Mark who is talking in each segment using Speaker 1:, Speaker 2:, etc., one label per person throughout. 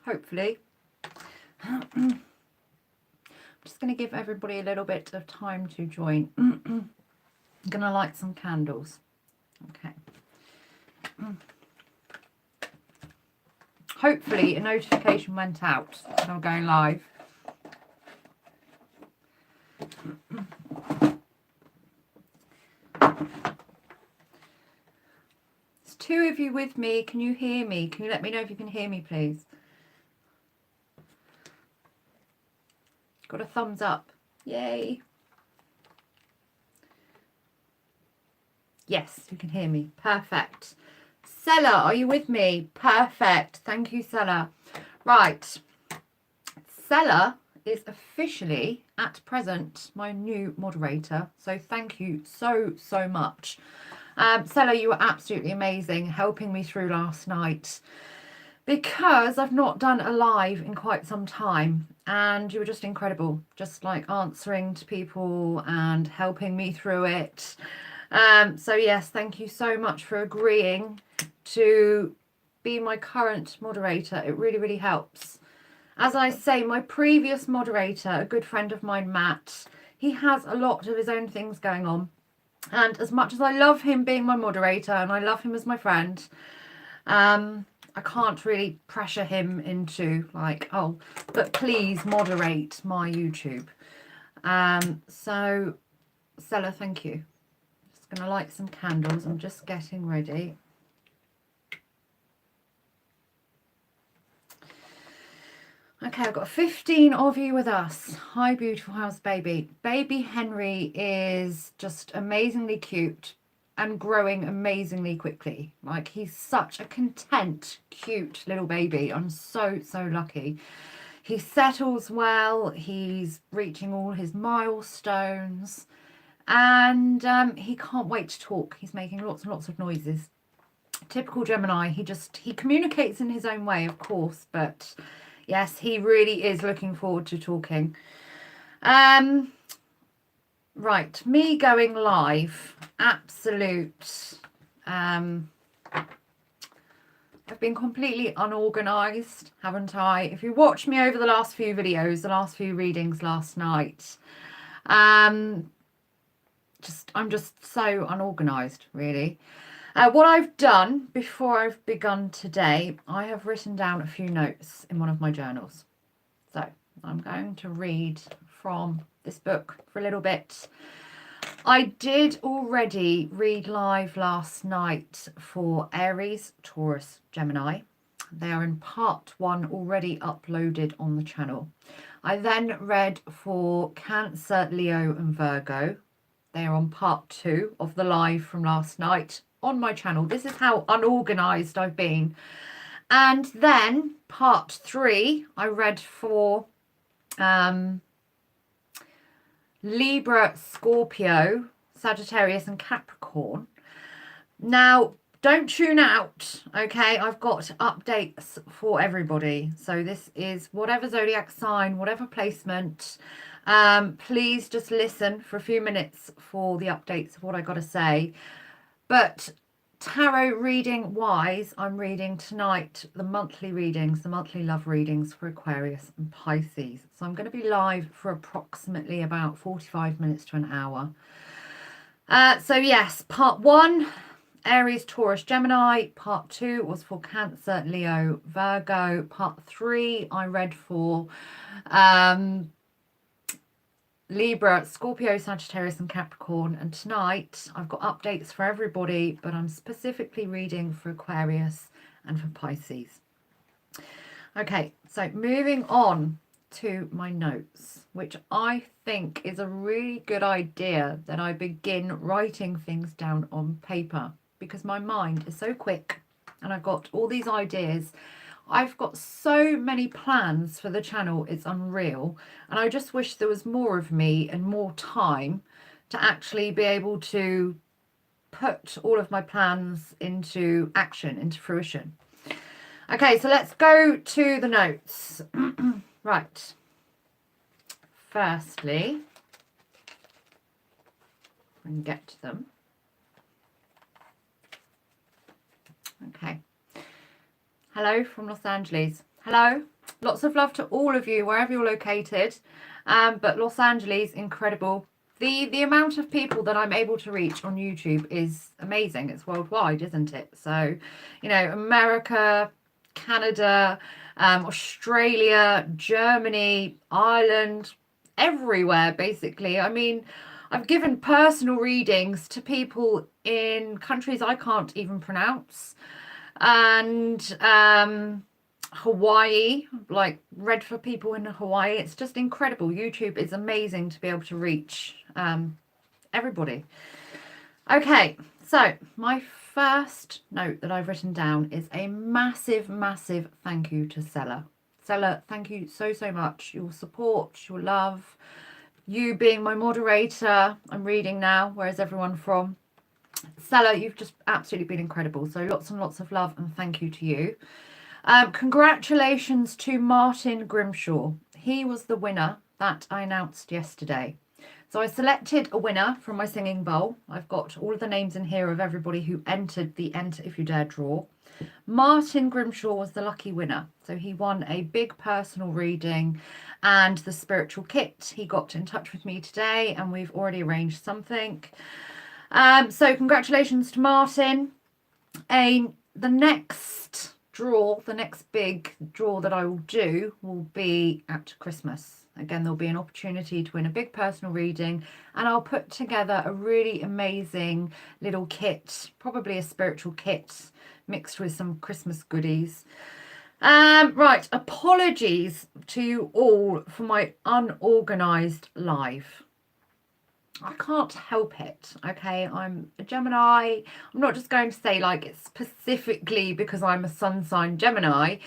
Speaker 1: hopefully. I'm just going to give everybody a little bit of time to join. I'm going to light some candles. Okay. Hopefully a notification went out that I'm going live. There's two of you with me. Can you hear me? Can you let me know if you can hear me, please? Got a thumbs up. Yay. Yes, you can hear me. Perfect. Stella, are you with me? Perfect. Thank you, Stella. Right. Stella is officially, at present, my new moderator. So thank you so, so much. Stella, you were absolutely amazing helping me through last night, because I've not done a live in quite some time, and you were just incredible, just like answering to people and helping me through it. So yes, thank you so much for agreeing to be my current moderator. It really, really helps. As I say, my previous moderator, a good friend of mine, Matt, he has a lot of his own things going on. And as much as I love him being my moderator and I love him as my friend, I can't really pressure him into like, oh, but please moderate my YouTube. So, Stella, thank you. Just going to light some candles. I'm just getting ready. Okay, I've got 15 of you with us. Hi, beautiful house baby. Baby Henry is just amazingly cute and growing amazingly quickly. Like, he's such a content, cute little baby. I'm so, so lucky. He settles well. He's reaching all his milestones. And he can't wait to talk. He's making lots and lots of noises. Typical Gemini. He communicates in his own way, of course, but yes, he really is looking forward to talking. Right, me going live. Absolute. I've been completely unorganized, haven't I? If you watch me over the last few videos, the last few readings last night, I'm just so unorganized, really. What I've done before I've begun today, I have written down a few notes in one of my journals. So I'm going to read from this book for a little bit. I did already read live last night for Aries, Taurus, Gemini. They are in part 1 already uploaded on the channel. I then read for Cancer, Leo and Virgo. They are on part 2 of the live from last night on my channel. This is how unorganized I've been. And then part 3 I read for Libra, Scorpio, Sagittarius and Capricorn. Now, don't tune out, okay? I've got updates for everybody. So this is whatever zodiac sign, whatever placement. Please just listen for a few minutes for the updates of what I got to say. But tarot reading wise, I'm reading tonight the monthly readings, the monthly love readings for Aquarius and Pisces. So I'm going to be live for approximately about 45 minutes to an hour. So yes, part 1, Aries, Taurus, Gemini. Part 2 was for Cancer, Leo, Virgo. Part 3 I read for Libra, Scorpio, Sagittarius and Capricorn. And tonight I've got updates for everybody, but I'm specifically reading for Aquarius and for Pisces. Okay, so moving on to my notes, which I think is a really good idea that I begin writing things down on paper, because my mind is so quick and I've got all these ideas. I've got so many plans for the channel, it's unreal. And I just wish there was more of me and more time to actually be able to put all of my plans into action, into fruition. Okay, so let's go to the notes. Right. Firstly, I can get to them. Okay. Hello from Los Angeles. Hello. Lots of love to all of you, wherever you're located. But Los Angeles, incredible. The amount of people that I'm able to reach on YouTube is amazing. It's worldwide, isn't it? So, you know, America, Canada, Australia, Germany, Ireland, everywhere, basically. I mean, I've given personal readings to people in countries I can't even pronounce. And Hawaii, like read for people in Hawaii. It's just incredible. YouTube is amazing to be able to reach everybody. Okay, so my first note that I've written down is a massive, massive thank you to Stella. Stella, thank you so, so much. Your support, your love, you being my moderator. I'm reading now. Where's everyone from? Stella, you've just absolutely been incredible. So lots and lots of love and thank you to you. Congratulations to Martin Grimshaw. He was the winner that I announced yesterday. So I selected a winner from my singing bowl. I've got all of the names in here of everybody who entered the Enter If You Dare draw. Martin Grimshaw was the lucky winner. So he won a big personal reading and the spiritual kit. He got in touch with me today and we've already arranged something. So congratulations to Martin. The next draw, the next big draw that I will do will be at Christmas. Again, there'll be an opportunity to win a big personal reading and I'll put together a really amazing little kit, probably a spiritual kit mixed with some Christmas goodies. Right, apologies to you all for my unorganized live. I can't help it, okay? I'm a Gemini. I'm not just going to say like it's specifically because I'm a sun sign Gemini.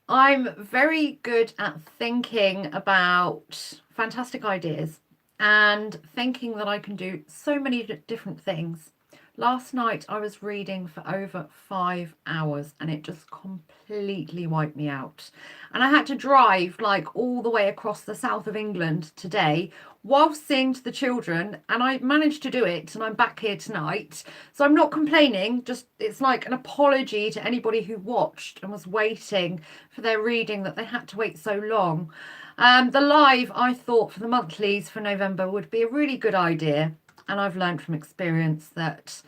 Speaker 1: I'm very good at thinking about fantastic ideas and thinking that I can do so many different things. Last night I was reading for over 5 hours and it just completely wiped me out. And I had to drive like all the way across the south of England today whilst singing to the children, and I managed to do it and I'm back here tonight. So I'm not complaining, just it's like an apology to anybody who watched and was waiting for their reading that they had to wait so long. The live, I thought, for the monthlies for November would be a really good idea. And I've learned from experience that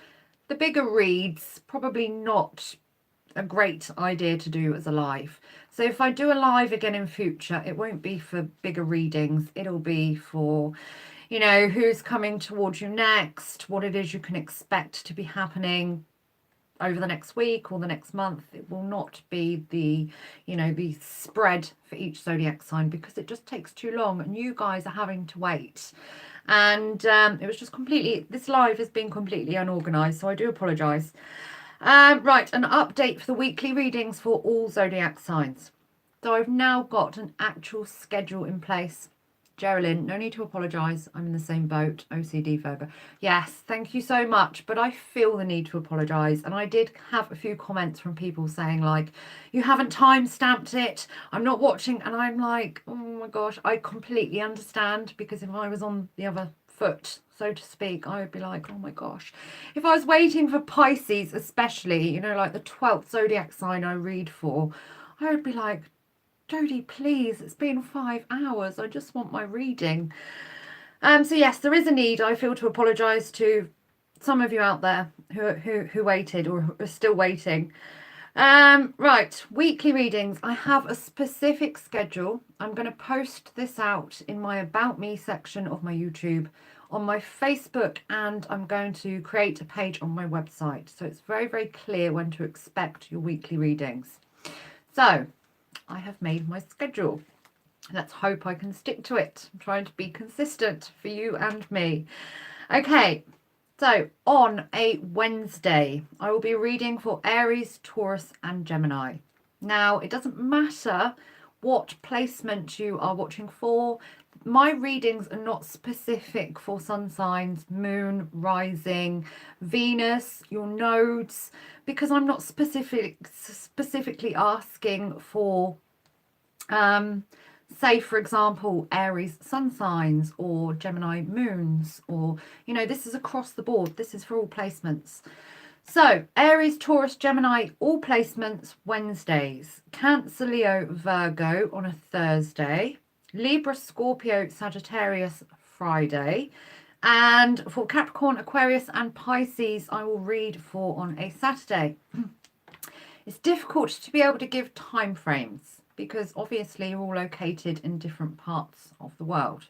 Speaker 1: the bigger reads, probably not a great idea to do as a live. So if I do a live again in future, it won't be for bigger readings. It'll be for, you know, who's coming towards you next, what it is you can expect to be happening over the next week or the next month. It will not be the, you know, the spread for each zodiac sign because it just takes too long and you guys are having to wait. And it was just completely, this live has been completely unorganized, so I do apologize. Right, an update for the weekly readings for all zodiac signs. So I've now got an actual schedule in place. Geraldine, no need to apologise. I'm in the same boat. OCD Virgo. Yes, thank you so much. But I feel the need to apologise. And I did have a few comments from people saying like, you haven't time stamped it. I'm not watching. And I'm like, oh my gosh, I completely understand. Because if I was on the other foot, so to speak, I would be like, oh my gosh. If I was waiting for Pisces, especially, you know, like the 12th zodiac sign I read for, I would be like, Jodie, please, it's been 5 hours. I just want my reading. So yes, there is a need, I feel, to apologise to some of you out there who waited or are still waiting. Right, weekly readings. I have a specific schedule. I'm going to post this out in my About Me section of my YouTube, on my Facebook, and I'm going to create a page on my website. So it's very, very clear when to expect your weekly readings. So I have made my schedule. Let's hope I can stick to it. I'm trying to be consistent for you and me. Okay, so on a Wednesday, I will be reading for Aries, Taurus and Gemini. Now, it doesn't matter what placement you are watching for. My readings are not specific for sun signs, moon, rising, Venus, your nodes, because I'm not specifically asking for, say, for example, Aries sun signs or Gemini moons, or, you know, this is across the board. This is for all placements. So, Aries, Taurus, Gemini, all placements Wednesdays. Cancer, Leo, Virgo on a Thursday. Libra, Scorpio, Sagittarius, Friday. And for Capricorn, Aquarius and Pisces, I will read for on a Saturday. It's difficult to be able to give time frames because obviously you're all located in different parts of the world.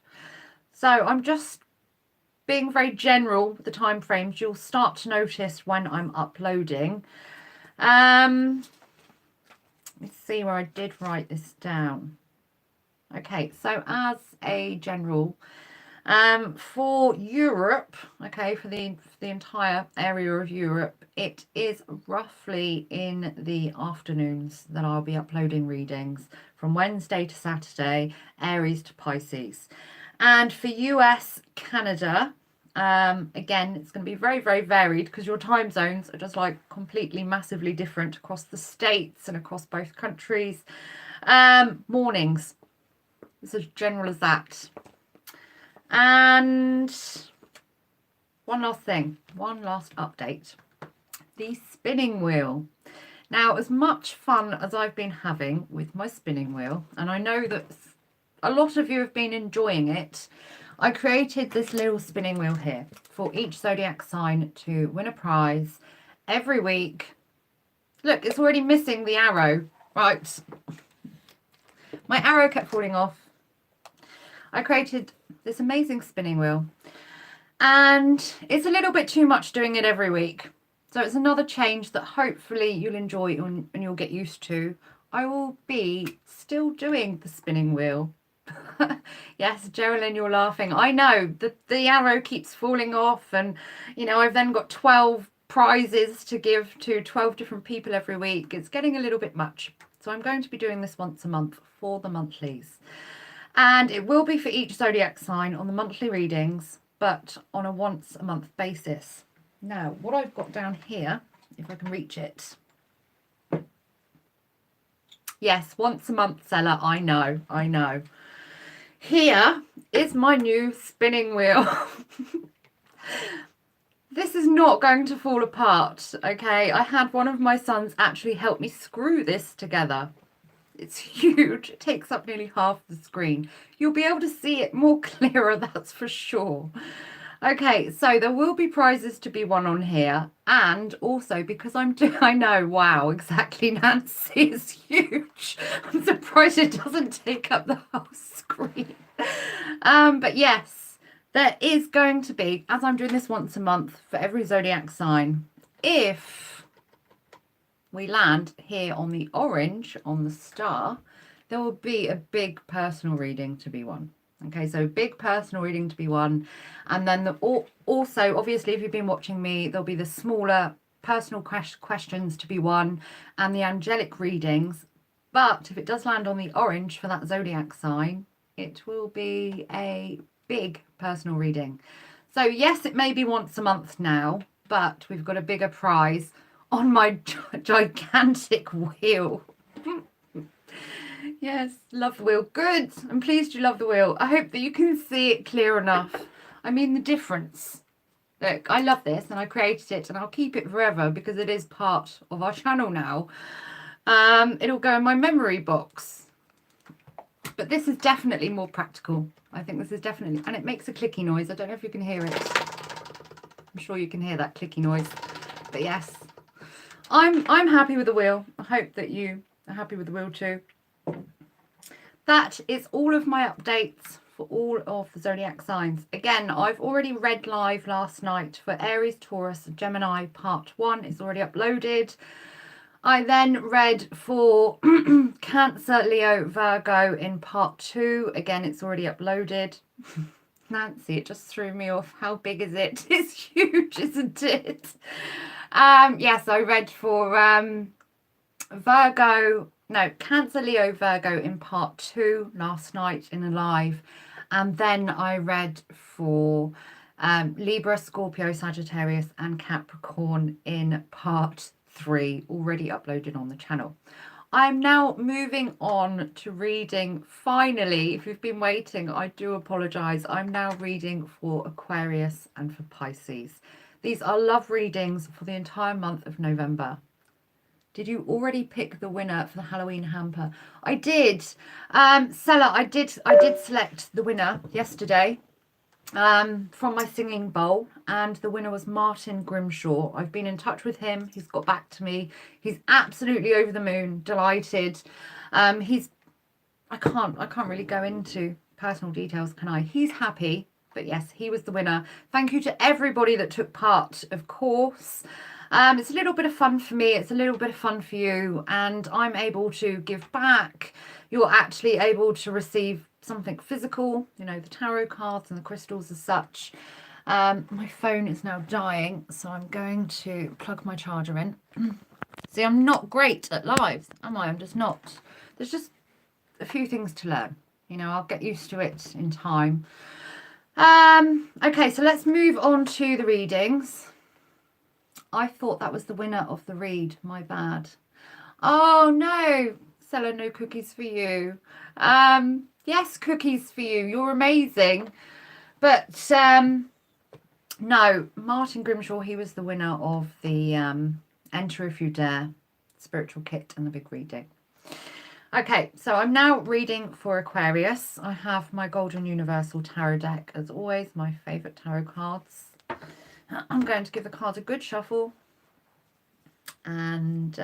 Speaker 1: So I'm just being very general with the time frames. You'll start to notice when I'm uploading. Let's see where I did write this down. Okay, so as a general, for Europe, okay, for the entire area of Europe, it is roughly in the afternoons that I'll be uploading readings from Wednesday to Saturday, Aries to Pisces. And for US, Canada, again, it's going to be very, very varied because your time zones are just like completely massively different across the states and across both countries. Mornings, it's as general as that. And one last thing, one last update. The spinning wheel. Now, as much fun as I've been having with my spinning wheel, and I know that a lot of you have been enjoying it, I created this little spinning wheel here for each zodiac sign to win a prize every week. Look, it's already missing the arrow. Right. My arrow kept falling off. I created this amazing spinning wheel, and it's a little bit too much doing it every week. So it's another change that hopefully you'll enjoy and you'll get used to. I will be still doing the spinning wheel. Yes, Geraldine, you're laughing. I know the arrow keeps falling off, and you know, I've then got 12 prizes to give to 12 different people every week. It's getting a little bit much. So I'm going to be doing this once a month for the monthlies. And it will be for each zodiac sign on the monthly readings, but on a once a month basis. Now, what I've got down here, if I can reach it. Yes, once a month seller. I know, I know. Here is my new spinning wheel. This is not going to fall apart, okay? I had one of my sons actually help me screw this together. It's huge. It takes up nearly half the screen. You'll be able to see it more clearer, that's for sure. Okay, so there will be prizes to be won on here. And also because I know, wow, exactly, Nancy, is huge. I'm surprised it doesn't take up the whole screen. But yes, there is going to be, as I'm doing this once a month for every zodiac sign, if we land here on the orange, on the star, there will be a big personal reading to be won. Okay, so big personal reading to be won. And then also, obviously, if you've been watching me, there'll be the smaller personal questions to be won and the angelic readings. But if it does land on the orange for that zodiac sign, it will be a big personal reading. So yes, it may be once a month now, but we've got a bigger prize on my gigantic wheel. Yes, love the wheel. Good. I'm pleased you love the wheel. I hope that you can see it clear enough. I mean, the difference. Look, I love this and I created it and I'll keep it forever because it is part of our channel now. It'll go in my memory box. But this is definitely more practical. I think this is definitely, and it makes a clicky noise. I don't know if you can hear it. I'm sure you can hear that clicky noise. But yes, I'm happy with the wheel. I hope that you are happy with the wheel too. That is all of my updates for all of the zodiac signs. Again, I've already read live last night for Aries, Taurus, Gemini part 1. It's already uploaded. I then read for Cancer, Leo, Virgo in part 2. Again, it's already uploaded. Nancy, it just threw me off. How big is it? It's huge, isn't it? Yes, I read for Cancer, Leo, Virgo in part 2 last night in a live. And then I read for Libra, Scorpio, Sagittarius and Capricorn in part 3, already uploaded on the channel. I'm now moving on to reading, finally, if you've been waiting, I do apologise. I'm now reading for Aquarius and for Pisces. These are love readings for the entire month of November. Did you already pick the winner for the Halloween hamper? I did. Seller, I did select the winner yesterday from my singing bowl, and the winner was Martin Grimshaw. I've been in touch with him. He's got back to me. He's absolutely over the moon, delighted. I can't really go into personal details, can I? He's happy, but yes, he was the winner. Thank you to everybody that took part, of course. It's a little bit of fun for me. It's a little bit of fun for you, and I'm able to give back. You're actually able to receive something physical, you know, the tarot cards and the crystals as such. My phone is now dying, so I'm going to plug my charger in. See, I'm not great at lives, am I? I'm just not. There's just a few things to learn. You know, I'll get used to it in time. Okay, so let's move on to the readings. I thought that was the winner of the read. My bad. Oh, no. Seller, no cookies for you. Yes, cookies for you. You're amazing. But no, Martin Grimshaw, he was the winner of the Enter If You Dare spiritual kit and the big reading. Okay, so I'm now reading for Aquarius. I have my Golden Universal Tarot deck, as always, my favourite tarot cards. I'm going to give the cards a good shuffle and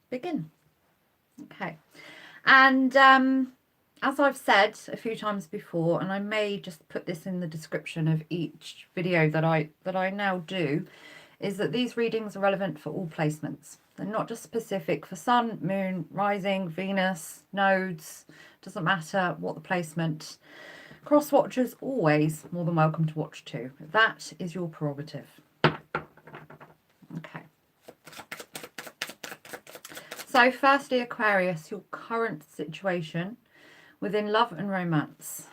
Speaker 1: begin. Okay, and as I've said a few times before, and I may just put this in the description of each video that I now do, is that these readings are relevant for all placements. They're not just specific for Sun, Moon, Rising, Venus, nodes. Doesn't matter what the placement. Cross watchers always more than welcome to watch too. That is your prerogative. Okay. So firstly, Aquarius, your current situation within love and romance.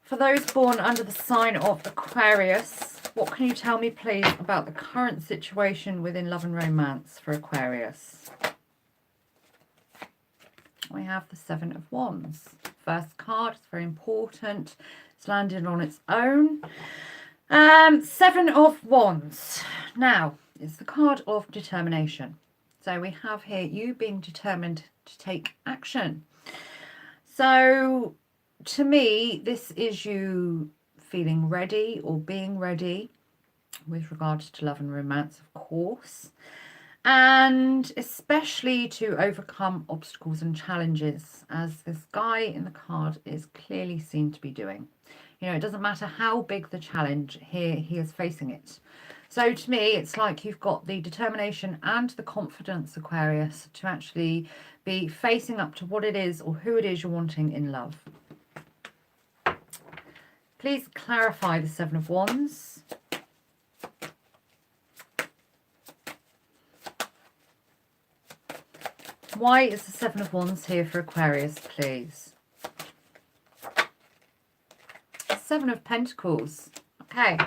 Speaker 1: For those born under the sign of Aquarius, what can you tell me, please, about the current situation within love and romance for Aquarius? We have the Seven of Wands. First card, it's very important. It's landed on its own. Seven of Wands. Now, it's the card of determination. So we have here you being determined to take action. So to me, this is you feeling ready or being ready with regards to love and romance, of course, and especially to overcome obstacles and challenges, as this guy in the card is clearly seen to be doing. You know, it doesn't matter how big the challenge, here he is facing it. So to me, it's like you've got the determination and the confidence, Aquarius, to actually be facing up to what it is or who it is you're wanting in love. Please clarify the Seven of Wands. Why is the Seven of Wands here for Aquarius, please? Seven of Pentacles. Okay.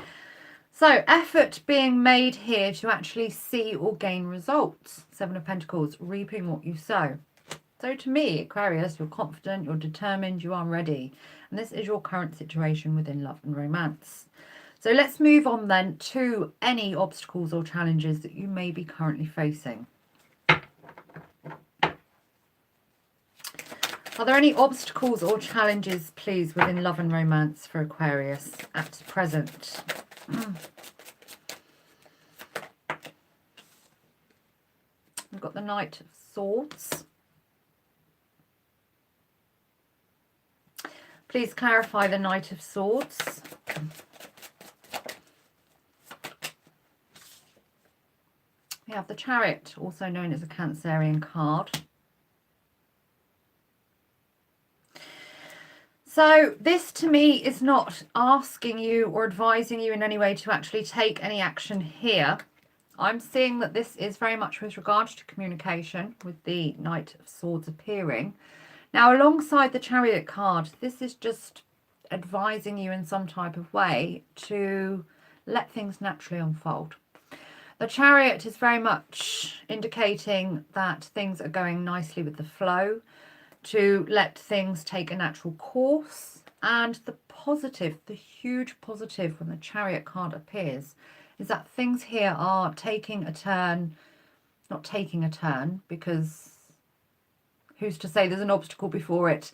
Speaker 1: So, effort being made here to actually see or gain results. Seven of Pentacles, reaping what you sow. So to me, Aquarius, you're confident, you're determined, you are ready. And this is your current situation within love and romance. So let's move on then to any obstacles or challenges that you may be currently facing. Are there any obstacles or challenges, please, within love and romance for Aquarius at present? We've got the Knight of Swords. Please clarify the Knight of Swords. We have the Chariot, also known as a Cancerian card. So this to me is not asking you or advising you in any way to actually take any action here. I'm seeing that this is very much with regards to communication, with the Knight of Swords appearing. Now, alongside the Chariot card, this is just advising you in some type of way to let things naturally unfold. The Chariot is very much indicating that things are going nicely with the flow. to let things take a natural course. And the positive, the huge positive when the Chariot card appears, is that things here are taking a turn, not taking a turn, because who's to say there's an obstacle before it.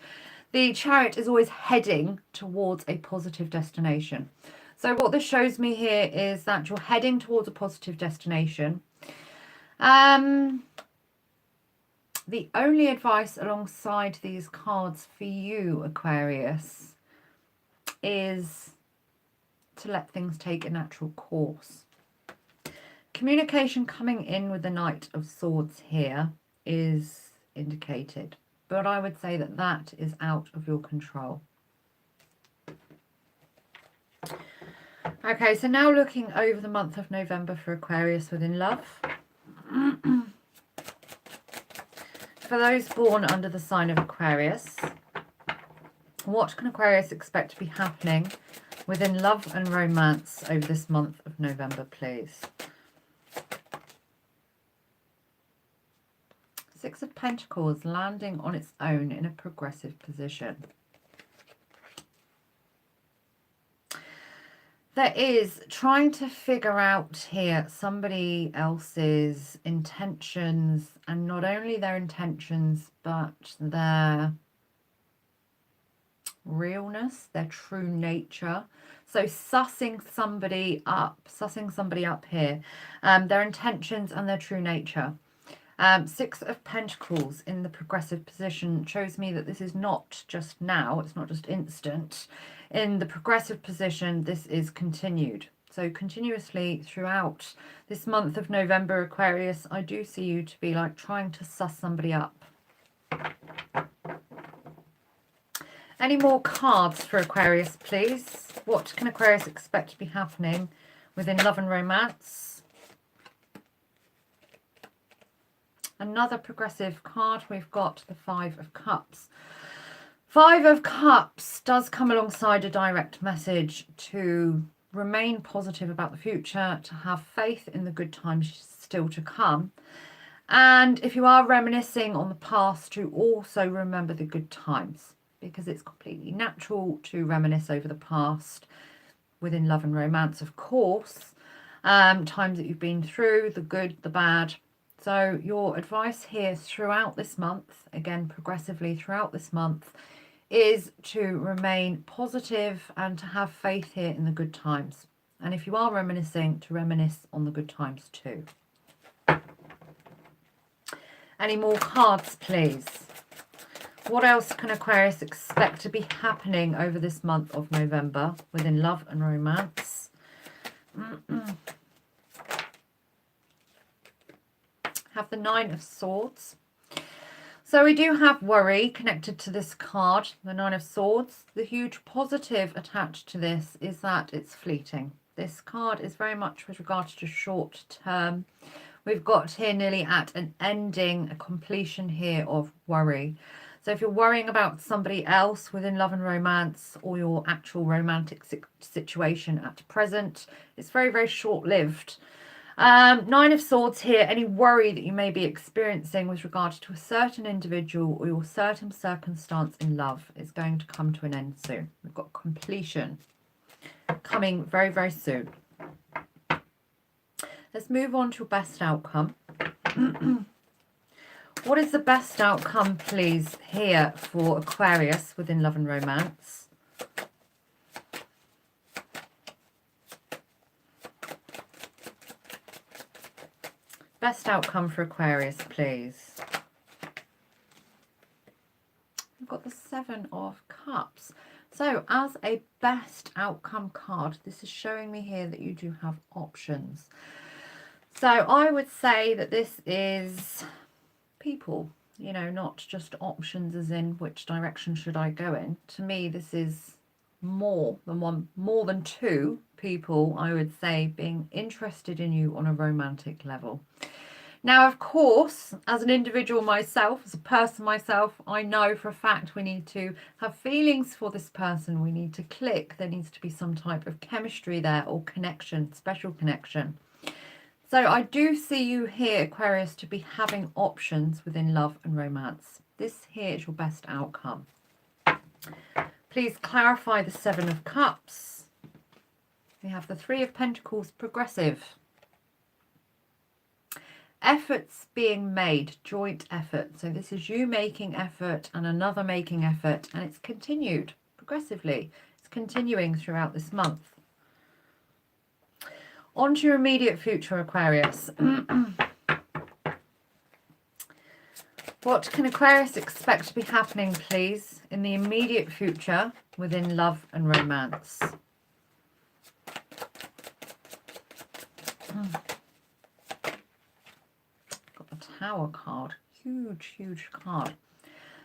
Speaker 1: The Chariot is always heading towards a positive destination. So what this shows me here is that you're heading towards a positive destination. The only advice alongside these cards for you, Aquarius, is to let things take a natural course. Communication coming in with the Knight of Swords here is indicated, but I would say that that is out of your control. Okay, so now looking over the month of November for Aquarius within love. For those born under the sign of Aquarius, what can Aquarius expect to be happening within love and romance over this month of November, please? Six of Pentacles landing on its own in a progressive position. There is trying to figure out here somebody else's intentions, and not only their intentions, but their realness, their true nature. So sussing somebody up here, their intentions and their true nature. Six of Pentacles in the progressive position shows me that this is not just now, it's not just instant. In the progressive position, this is continued. So continuously throughout this month of November, Aquarius, I do see you to be like trying to suss somebody up. Any more cards for Aquarius, please? What can Aquarius expect to be happening within love and romance? Another progressive card, we've got the Five of Cups. Five of Cups does come alongside a direct message to remain positive about the future, to have faith in the good times still to come. And if you are reminiscing on the past, to also remember the good times, because it's completely natural to reminisce over the past within love and romance, of course. Times that you've been through, the good, the bad. So your advice here throughout this month, again progressively throughout this month, is to remain positive and to have faith here in the good times. And if you are reminiscing, to reminisce on the good times too. Any more cards, please? What else can Aquarius expect to be happening over this month of November within love and romance? Have the Nine of Swords. So we do have worry connected to this card, the Nine of Swords. The huge positive attached to this is that it's fleeting. This card is very much with regard to short term. We've got here nearly at an ending, a completion here of worry. So if you're worrying about somebody else within love and romance, or your actual romantic situation at present, it's very, very short-lived. Nine of Swords here, any worry that you may be experiencing with regards to a certain individual or your certain circumstance in love is going to come to an end soon. We've got completion coming very, very soon. Let's move on to best outcome. What is the best outcome, please, here for Aquarius within love and romance? Best outcome for Aquarius, please. We've got the Seven of Cups. So as a best outcome card, this is showing me here that you do have options. So I would say that this is people, you know, not just options as in which direction should I go in. To me, this is more than two people, I would say, being interested in you on a romantic level. Now, of course, as an individual myself, as a person myself, I know for a fact we need to have feelings for this person. We need to click. There needs to be some type of chemistry there, or connection, special connection. So I do see you here, Aquarius, to be having options within love and romance. This here is your best outcome. Please clarify the Seven of Cups. We have the Three of Pentacles, progressive. Efforts being made, joint effort. So this is you making effort and another making effort, and it's continued progressively. It's continuing throughout this month. On to your immediate future, Aquarius. What can Aquarius expect to be happening, please, in the immediate future within love and romance? Got the Tower card. Huge, huge card.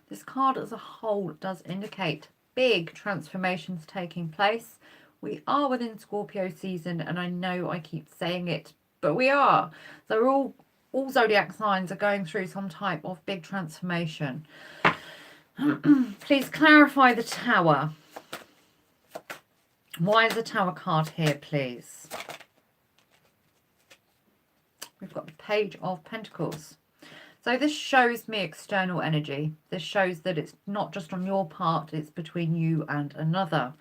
Speaker 1: This card as a whole does indicate big transformations taking place. We are within Scorpio season, and I know I keep saying it, but we are. So all zodiac signs are going through some type of big transformation. Please clarify the Tower. Why is the Tower card here, please? We've got the Page of Pentacles. So this shows me external energy. This shows that it's not just on your part, it's between you and another.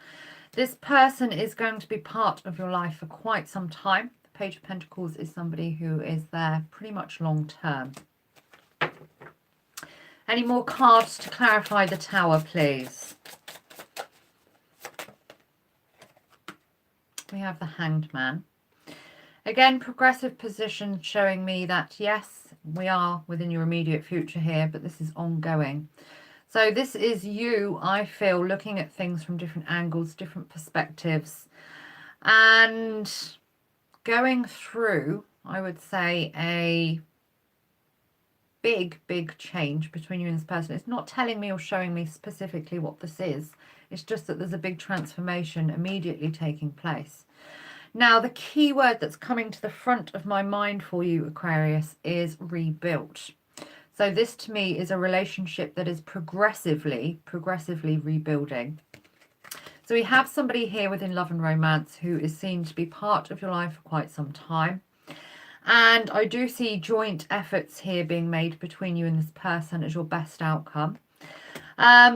Speaker 1: This person is going to be part of your life for quite some time. The Page of Pentacles is somebody who is there pretty much long term. Any more cards to clarify the Tower, please? We have the Hanged Man. Again, progressive position showing me that, yes, we are within your immediate future here, but this is ongoing. So this is you, I feel, looking at things from different angles, different perspectives, and going through, I would say, a big, big change between you and this person. It's not telling me or showing me specifically what this is. It's just that there's a big transformation immediately taking place. Now, the key word that's coming to the front of my mind for you, Aquarius, is rebuilt. So this to me is a relationship that is progressively rebuilding. So we have somebody here within love and romance who is seen to be part of your life for quite some time. And I do see joint efforts here being made between you and this person as your best outcome.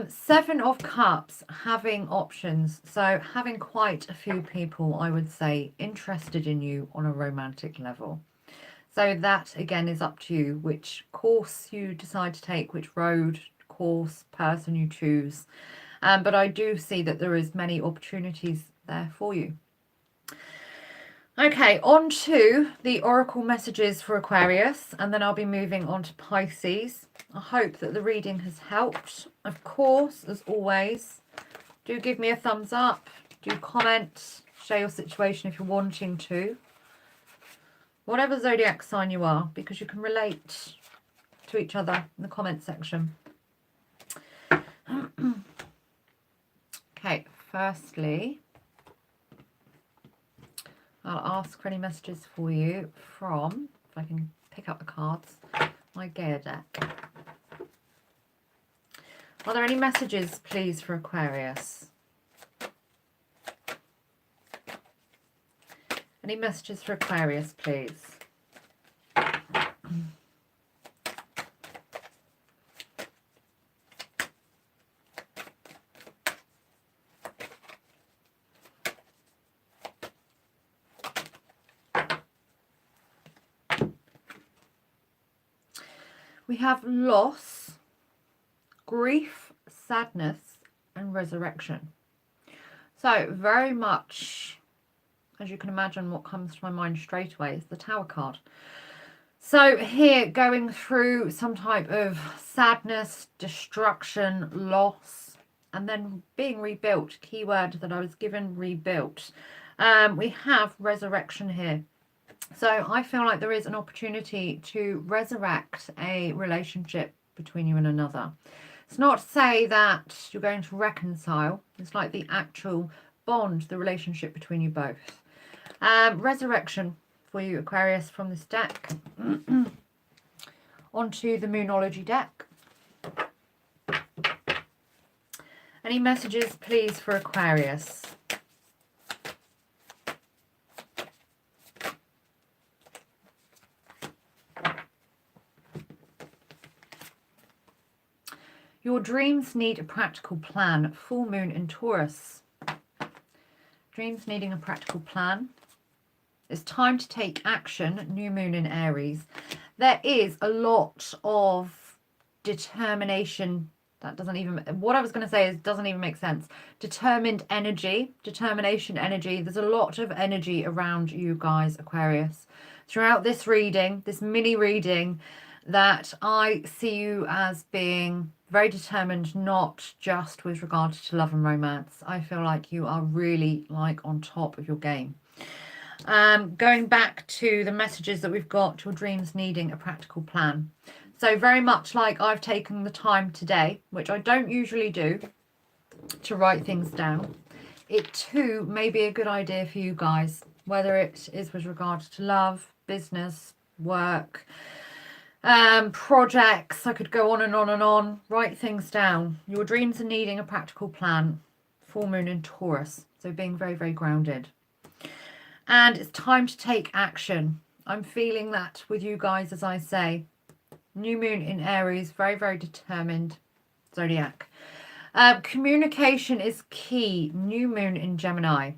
Speaker 1: Seven of Cups, having options. So having quite a few people, I would say, interested in you on a romantic level. So that, again, is up to you, which course you decide to take, which road, course, person you choose. But I do see that there is many opportunities there for you. Okay, on to the oracle messages for Aquarius, and then I'll be moving on to Pisces. I hope that the reading has helped. Of course, as always, do give me a thumbs up, do comment, share your situation if you're wanting to. Whatever zodiac sign you are, because you can relate to each other in the comment section. Okay, firstly, I'll ask for any messages for you from, if I can pick up the cards, my Gaia deck. Are there any messages, please, for Aquarius? Any messages for Aquarius, please? We have loss, grief, sadness, and resurrection. So very much, as you can imagine, what comes to my mind straight away is the Tower card. So here, going through some type of sadness, destruction, loss, and then being rebuilt. Keyword that I was given, rebuilt. We have resurrection here. So I feel like there is an opportunity to resurrect a relationship between you and another. It's not to say that you're going to reconcile. It's like the actual bond, the relationship between you both. Resurrection for you, Aquarius, from this deck. Onto the Moonology deck. Any messages, please, for Aquarius? Your dreams need a practical plan. Full moon in Taurus. Dreams needing a practical plan. It's time to take action. New moon in Aries. There is a lot of determination. That doesn't even, what I was going to say is doesn't even make sense. Determined energy, determination energy. There's a lot of energy around you guys, Aquarius. Throughout this reading, this mini reading, that I see you as being very determined, not just with regards to love and romance. I feel like you are really like on top of your game. Going back to the messages that we've got, your dreams needing a practical plan. So very much like I've taken the time today, which I don't usually do, to write things down. It too may be a good idea for you guys, whether it is with regards to love, business, work, projects. I could go on and on and on. Write things down. Your dreams are needing a practical plan. Full moon in Taurus. So being very, very grounded. And it's time to take action. I'm feeling that with you guys, as I say. New moon in Aries, very, very determined zodiac. Communication is key. New moon in Gemini.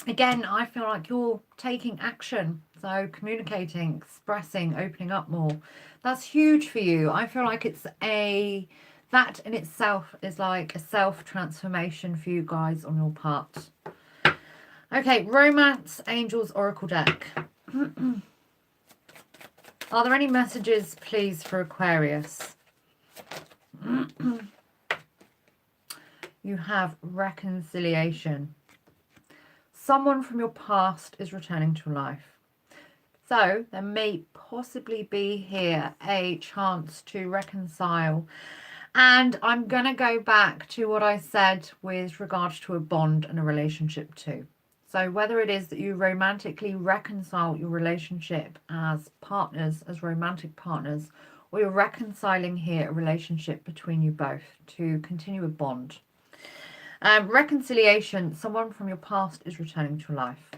Speaker 1: Again, I feel like you're taking action. So communicating, expressing, opening up more. That's huge for you. I feel like it's that in itself is like a self-transformation for you guys on your part. Okay, Romance Angels Oracle deck. Are there any messages, please, for Aquarius? You have reconciliation. Someone from your past is returning to life. So there may possibly be here a chance to reconcile. And I'm going to go back to what I said with regards to a bond and a relationship too. So whether it is that you romantically reconcile your relationship as partners, as romantic partners, or you're reconciling here a relationship between you both to continue a bond. Reconciliation, someone from your past is returning to life.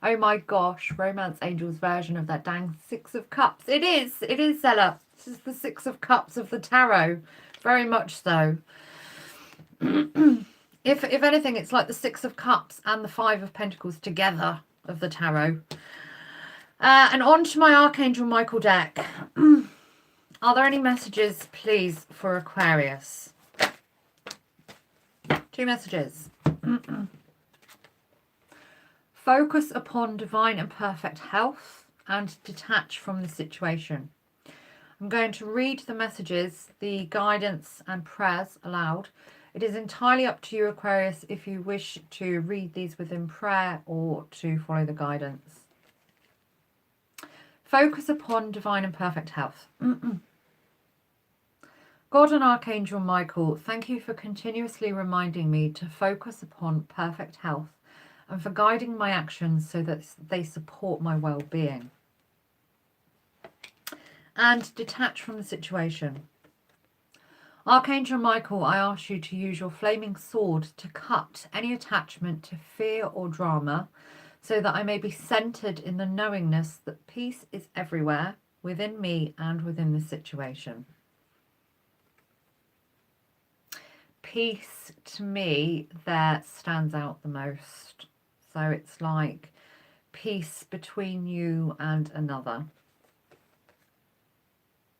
Speaker 1: Oh my gosh, Romance Angel's version of that dang Six of Cups. It is, Stella. This is the Six of Cups of the tarot. Very much so. If anything, it's like the Six of Cups and the Five of Pentacles together of the tarot. And on to my Archangel Michael deck. Are there any messages, please, for Aquarius? 2 messages. Focus upon divine and perfect health and detach from the situation. I'm going to read the messages, the guidance and prayers aloud. It is entirely up to you, Aquarius, if you wish to read these within prayer or to follow the guidance. Focus upon divine and perfect health. God and Archangel Michael, thank you for continuously reminding me to focus upon perfect health and for guiding my actions so that they support my well-being. And detach from the situation. Archangel Michael, I ask you to use your flaming sword to cut any attachment to fear or drama so that I may be centered in the knowingness that peace is everywhere within me and within the situation. Peace to me there stands out the most. So it's like peace between you and another.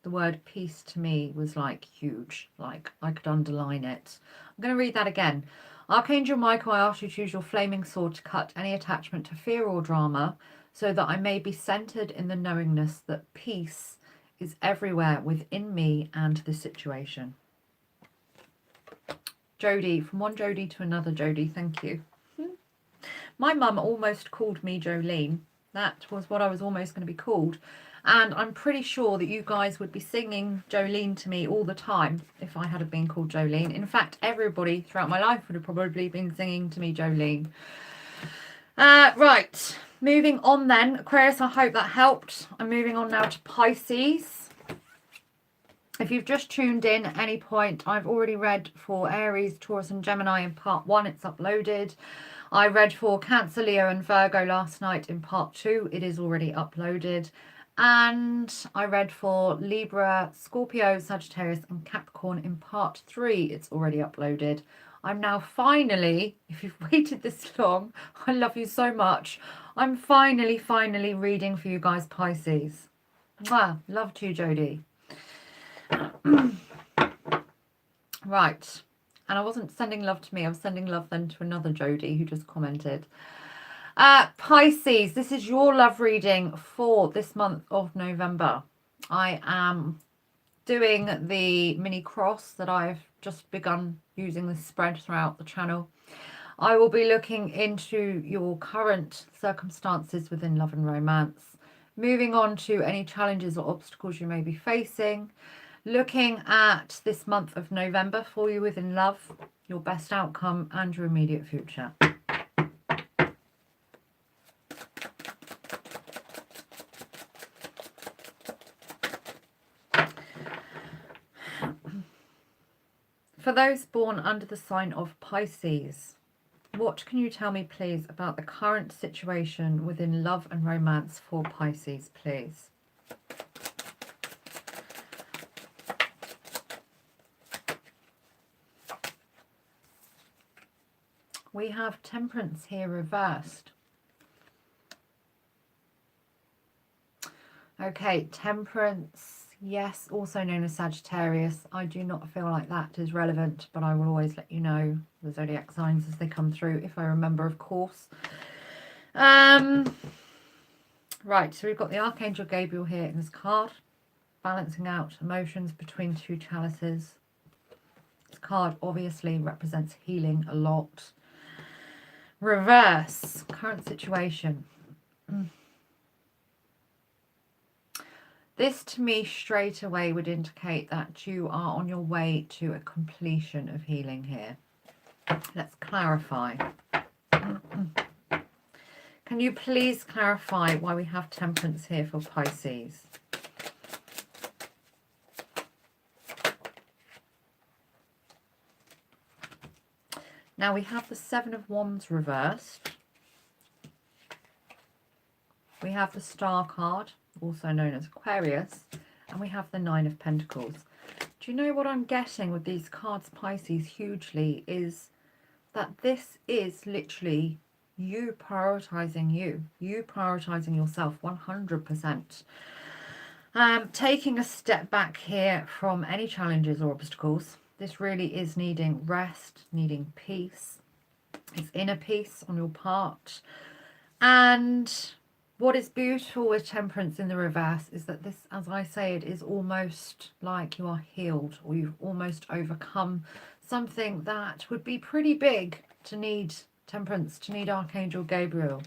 Speaker 1: The word peace to me was like huge, like I could underline it. I'm going to read that again. Archangel Michael, I ask you to use your flaming sword to cut any attachment to fear or drama so that I may be centered in the knowingness that peace is everywhere within me and the situation. Jodie, from one Jodie to another Jodie, thank you. My mum almost called me Jolene. That was what I was almost going to be called. And I'm pretty sure that you guys would be singing Jolene to me all the time if I had been called Jolene. In fact, everybody throughout my life would have probably been singing to me Jolene. Right, moving on then. Aquarius, I hope that helped. I'm moving on now to Pisces. If you've just tuned in at any point, I've already read for Aries, Taurus and Gemini in part 1. It's uploaded. I read for Cancer, Leo and Virgo last night in part 2. It is already uploaded. And I read for Libra, Scorpio, Sagittarius and Capricorn in part 3. It's already uploaded. I'm now finally, if you've waited this long, I love you so much. I'm finally reading for you guys Pisces. Wow, love to you, Jodie. Right. And I wasn't sending love to me. I was sending love then to another Jodie who just commented. Pisces, this is your love reading for this month of November. I am doing the mini cross that I've just begun using this spread throughout the channel. I will be looking into your current circumstances within love and romance, moving on to any challenges or obstacles you may be facing, looking at this month of November for you within love, your best outcome and your immediate future. For those born under the sign of Pisces, what can you tell me, please, about the current situation within love and romance for Pisces, please? We have Temperance here reversed. Okay, Temperance, yes, also known as Sagittarius. I do not feel like that is relevant, but I will always let you know the zodiac signs as they come through, if I remember, of course. Right, so we've got the Archangel Gabriel here in this card, balancing out emotions between two chalices. This card obviously represents healing a lot. Reverse, current situation. This to me straight away would indicate that you are on your way to a completion of healing here. Let's clarify. Can you please clarify why we have Temperance here for Pisces? Now we have the Seven of Wands reversed. We have the Star card, also known as Aquarius, and we have the Nine of Pentacles. Do you know what I'm getting with these cards, Pisces, hugely, is that this is literally you prioritizing you prioritizing yourself 100%. Taking a step back here from any challenges or obstacles. This really is needing rest, needing peace. It's inner peace on your part. And what is beautiful with Temperance in the reverse is that this, as I say, it is almost like you are healed, or you've almost overcome something that would be pretty big to need Temperance, to need Archangel Gabriel.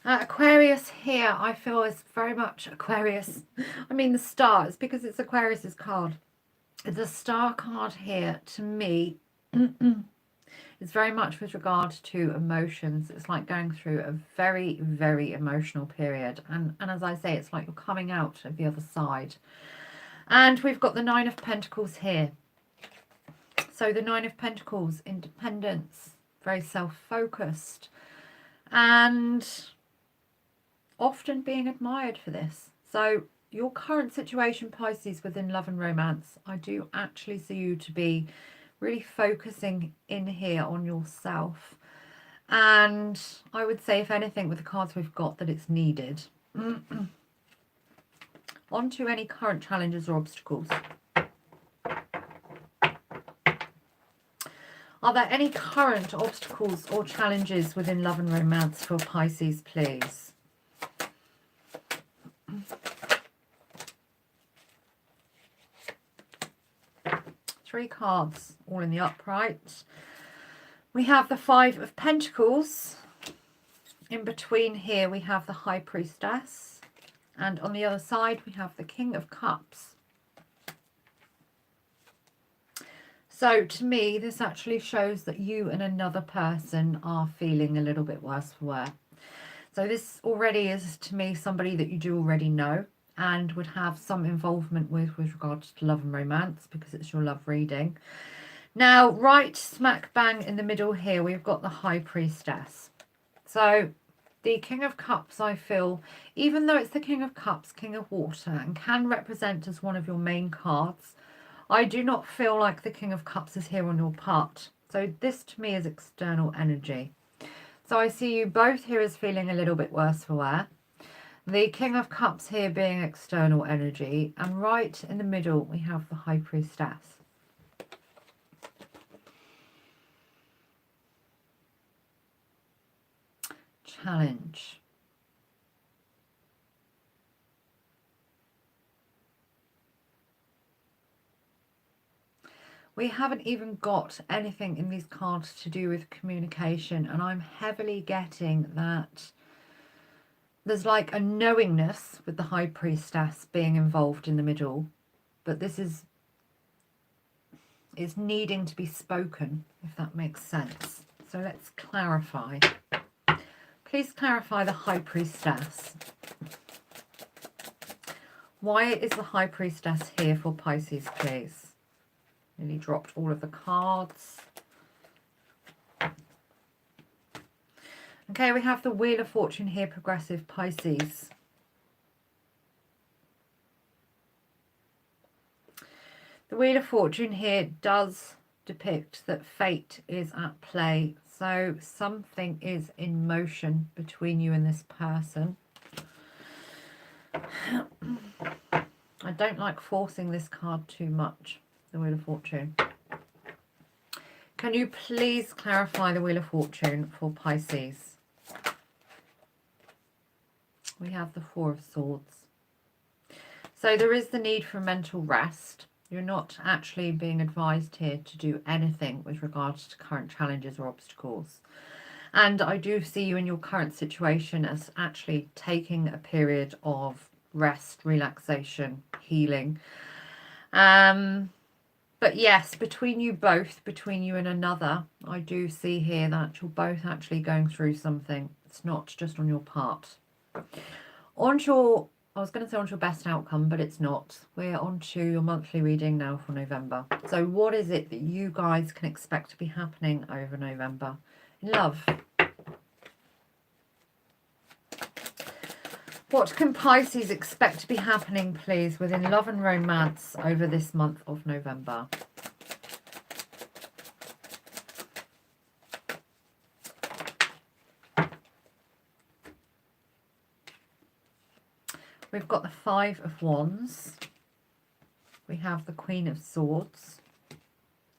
Speaker 1: Aquarius here, I feel, is very much Aquarius. I mean the star, it's because it's Aquarius's card. The Star card here, to me, is very much with regard to emotions. It's like going through a very, very emotional period. And as I say, it's like you're coming out of the other side. And we've got the Nine of Pentacles here. So the Nine of Pentacles, independence, very self-focused, and often being admired for this. So your current situation, Pisces, within love and romance, I do actually see you to be really focusing in here on yourself. And I would say, if anything, with the cards we've got, that it's needed. On to any current challenges or obstacles. Are there any current obstacles or challenges within love and romance for Pisces, please? Three cards, all in the upright. We have the Five of Pentacles. In between here, we have the High Priestess. And on the other side, we have the King of Cups. So to me, this actually shows that you and another person are feeling a little bit worse for wear. So this already is, to me, somebody that you do already know and would have some involvement with regards to love and romance, because it's your love reading. Now, right smack bang in the middle here, we've got the High Priestess. So The King of Cups, I feel, even though it's the King of Cups, King of Water, and can represent as one of your main cards, I do not feel like the King of Cups is here on your part. So this to me is external energy. So I see you both here as feeling a little bit worse for wear. The King of Cups here being external energy, and right in the middle we have the High Priestess. Challenge. We haven't even got anything in these cards to do with communication, and I'm heavily getting that there's like a knowingness with the High Priestess being involved in the middle, but this is needing to be spoken, if that makes sense. So let's clarify. Please clarify the High Priestess. Why is the High Priestess here for Pisces, please? Nearly dropped all of the cards. Okay, we have the Wheel of Fortune here, progressive Pisces. The Wheel of Fortune here does depict that fate is at play. So something is in motion between you and this person. I don't like forcing this card too much, the Wheel of Fortune. Can you please clarify the Wheel of Fortune for Pisces? We have the Four of Swords. So there is the need for mental rest. You're not actually being advised here to do anything with regards to current challenges or obstacles. And I do see you in your current situation as actually taking a period of rest, relaxation, healing. But yes, between you both, between you and another, I do see here that you're both actually going through something. It's not just on your part. On your, I was going to say on your best outcome, but it's not. We're on to your monthly reading now for November. So what is it that you guys can expect to be happening over November in love? What can Pisces expect to be happening, please, within love and romance over this month of November? We've got the Five of Wands. We have the Queen of Swords.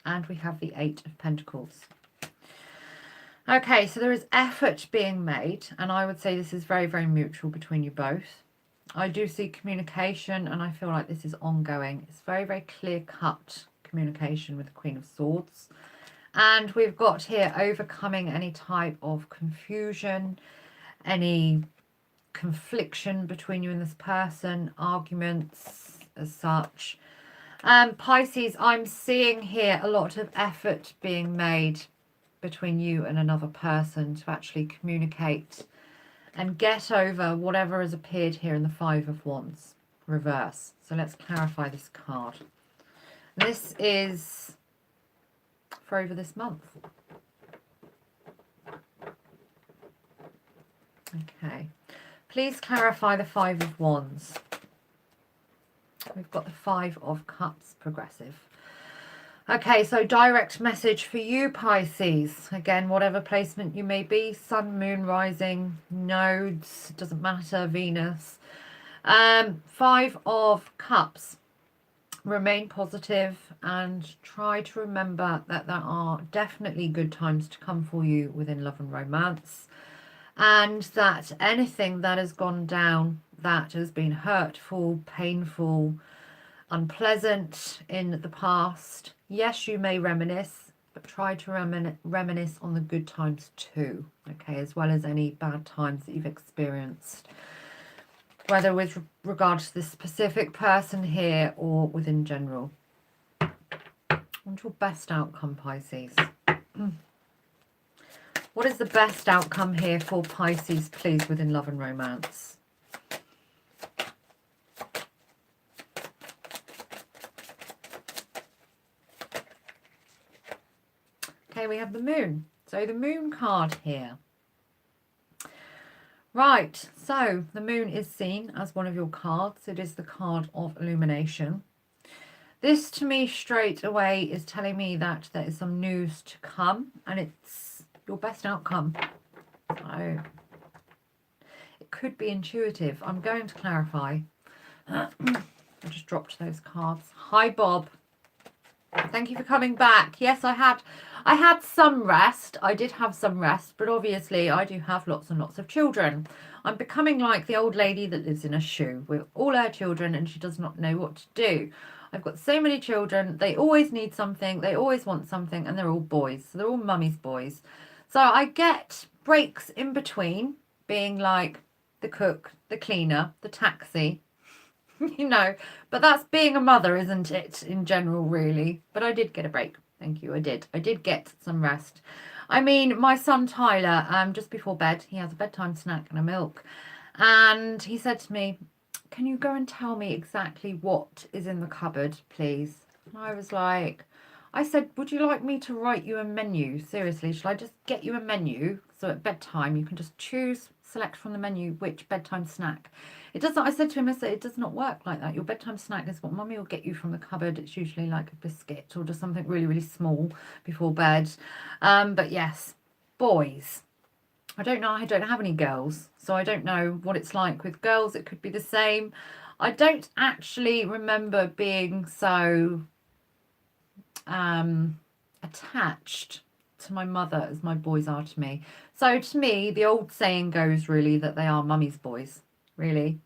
Speaker 1: And we have the Eight of Pentacles. Okay, so there is effort being made, and I would say this is very, very mutual between you both. I do see communication, and I feel like this is ongoing. It's very, very clear-cut communication with the Queen of Swords. And we've got here overcoming any type of confusion, any confliction between you and this person, arguments as such. Pisces, I'm seeing here a lot of effort being made between you and another person to actually communicate and get over whatever has appeared here in the Five of Wands reverse. So let's clarify this card. This is for over this month. Okay. Please clarify the Five of Wands. We've got the Five of Cups progressive. Okay, so direct message for you, Pisces. Again, whatever placement you may be, sun, moon, rising, nodes, doesn't matter, Venus. Five of Cups. Remain positive and try to remember that there are definitely good times to come for you within love and romance. And that anything that has gone down, that has been hurtful, painful, unpleasant in the past, yes, you may reminisce, but try to reminisce on the good times too, okay, as well as any bad times that you've experienced, whether with regard to this specific person here or within general. What's your best outcome, Pisces? What is the best outcome here for Pisces, please, within love and romance? Okay, we have the moon. So the moon card here Right, so the moon is seen as one of your cards. It is the card of illumination. This to me straight away is telling me that there is some news to come and it's your best outcome. So it could be intuitive. I'm going to clarify. I just dropped those cards. Hi, Bob. Thank you for coming back. Yes, I had some rest. I did have some rest, but obviously I do have lots and lots of children. I'm becoming like the old lady that lives in a shoe with all her children and she does not know what to do. I've got so many children. They always need something. They always want something and they're all boys. So they're all mummy's boys. So I get breaks in between being like the cook, the cleaner, the taxi, you know, but that's being a mother, isn't it, in general, really? But I did get a break. Thank you. I did get some rest. I mean, my son Tyler, just before bed, he has a bedtime snack and a milk. And he said to me, can you go and tell me exactly what is in the cupboard, please? And I was like, I said, would you like me to write you a menu? Seriously, shall I just get you a menu? So at bedtime, you can just choose, select from the menu which bedtime snack. It doesn't, I said to him, I said, it does not work like that. Your bedtime snack is what mummy will get you from the cupboard. It's usually like a biscuit or just something really, really small before bed. But yes, boys. I don't know. I don't have any girls, so I don't know what it's like with girls. It could be the same. I don't actually remember being so attached to my mother as my boys are to me. So to me, the old saying goes really that they are mummy's boys, really.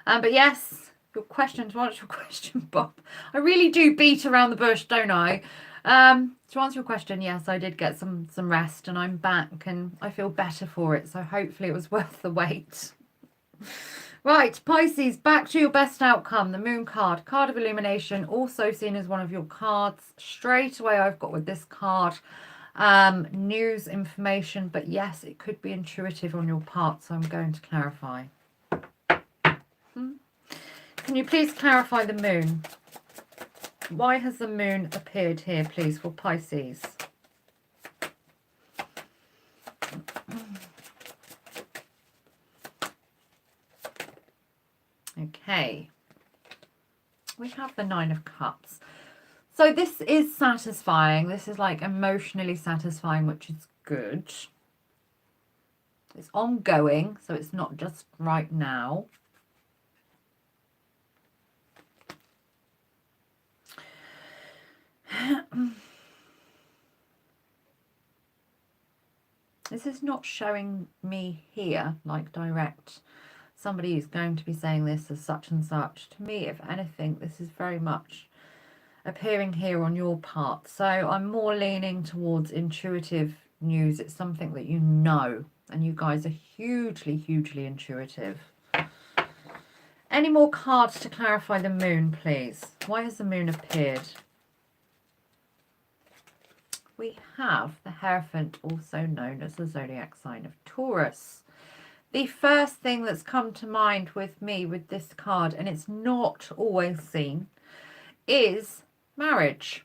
Speaker 1: But yes, your question, to answer your question, Bob, I really do beat around the bush, don't I? To answer your question, yes, I did get some rest and I'm back and I feel better for it. So hopefully it was worth the wait. Right, Pisces, back to your best outcome. The moon card, card of illumination, also seen as one of your cards. Straight away I've got with this card news, information, but yes, it could be intuitive on your part, so I'm going to clarify. Can you please clarify the moon? Why has the moon appeared here, please, for Pisces? Okay. We have the Nine of Cups. So this is satisfying. This is like emotionally satisfying, which is good. It's ongoing, so it's not just right now. This is not showing me here, like direct. Somebody is going to be saying this as such and such. To me, if anything, this is very much appearing here on your part. So I'm more leaning towards intuitive news. It's something that you know, and you guys are hugely, hugely intuitive. Any more cards to clarify the moon, please? Why has the moon appeared? We have the Hierophant, also known as the zodiac sign of Taurus. The first thing that's come to mind with me with this card, and it's not always seen, is marriage.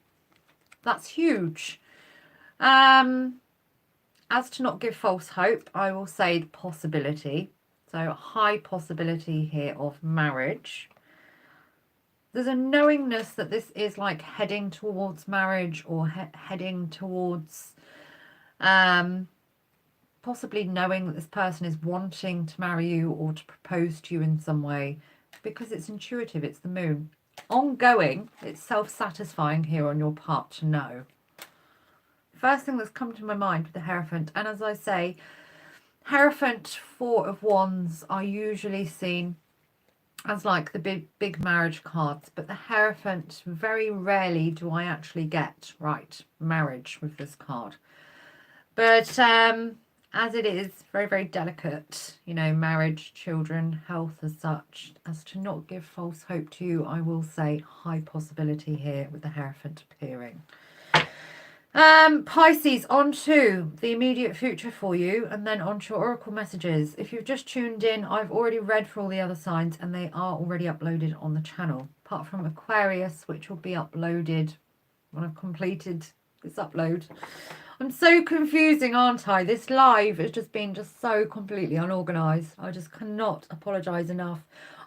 Speaker 1: That's huge. As to not give false hope, I will say possibility. So high possibility here of marriage. There's a knowingness that this is like heading towards marriage or heading towards possibly knowing that this person is wanting to marry you or to propose to you in some way, because it's intuitive, it's the moon. Ongoing, it's self-satisfying here on your part to know. First thing that's come to my mind with the Hierophant, and as I say, Hierophant, Four of Wands are usually seen as like the big marriage cards, but the Hierophant, very rarely do I actually get right marriage with this card. But as it is very, very delicate, you know, marriage, children, health as such, as to not give false hope to you, I will say high possibility here with the Hierophant appearing. Pisces, on to the immediate future for you, and then on to your oracle messages. If you've just tuned in, I've already read for all the other signs and they are already uploaded on the channel, apart from Aquarius, which will be uploaded when I've completed this upload. I'm so confusing, aren't I? This live has just been so completely unorganized. I just cannot apologize enough.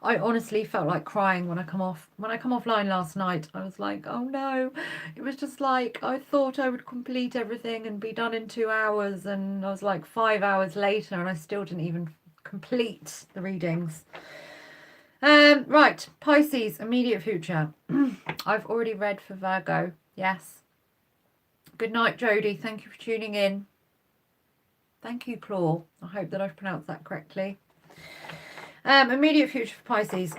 Speaker 1: I honestly felt like crying when I come offline last night. I was like, oh no. It was just like, I thought I would complete everything and be done in 2 hours, and I was like 5 hours later and I still didn't even complete the readings. Right, Pisces, immediate future. I've already read for Virgo. Yes. Good night, Jodie. Thank you for tuning in. Thank you, Claw. I hope that I've pronounced that correctly. Immediate future for Pisces.